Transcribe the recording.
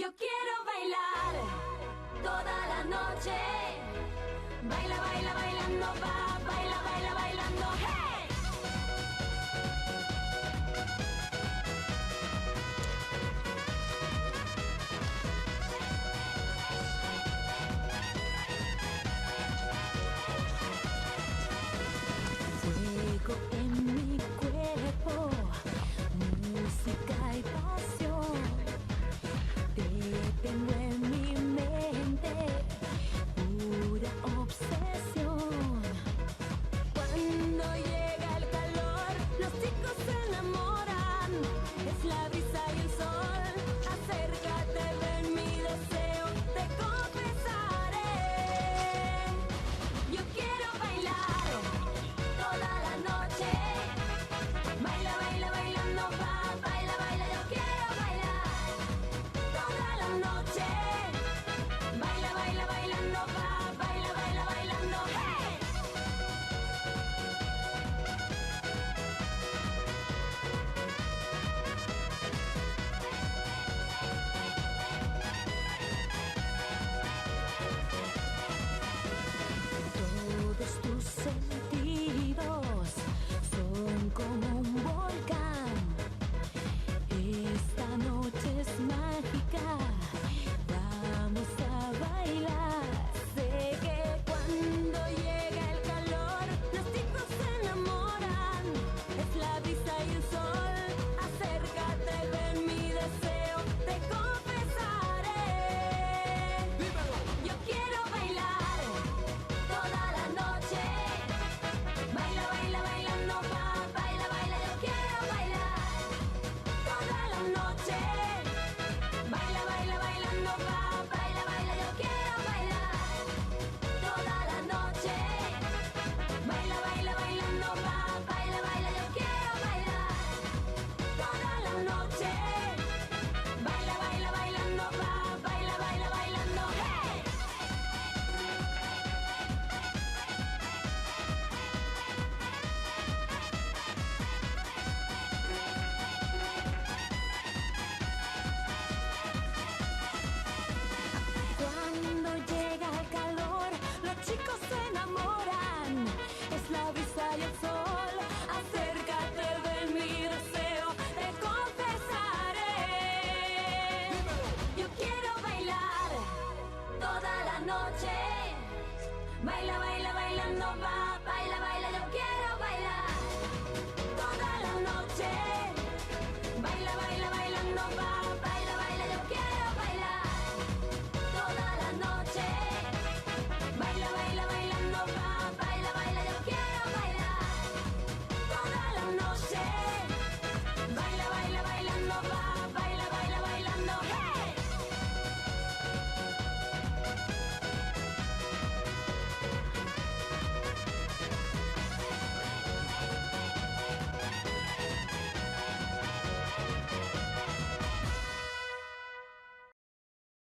Yo quiero bailar toda la noche. Baila, baila, bailando, va, baila, baila, bailando, hey. Fuego en mi cuerpo, música y pasión. Te tengo en mi mente, pura obsesión. Cuando llega el calor, los chicos se enamoran. Es la brisa y el sol. Acércate, ven mi deseo, te confesaré. Yo quiero bailar toda la noche. Baila, baila, bailando, va, baila, baila. Yo quiero bailar toda la noche. Baila, baila, bailando, va, baila, baila, bailando, hey. Todos tus sentidos son como un volcán. Esta noche es mágica, vamos a bailar. Sé que cuando llega el calor, los chicos se enamoran. Es la brisa y el sol. Acércate, ven mi deseo, te confesaré. Yo quiero bailar toda la noche. Baila, baila, bailando, va, baila, baila. Yo quiero bailar toda la noche. Baila, baila, bailando, va, baila, baila. Yo quiero bailar toda la noche. Baila, baila, bailando, va, baila, baila. Yo quiero bailar toda la noche. Baila, baila, bailando, va, baila, baila, bailando, hey. Cuando llega el calor, los chicos se enamoran. Es la brisa y el sol. Acércate, ven mi deseo, te confesaré. Yo quiero bailar toda la noche. Baila, baila, bailando, va,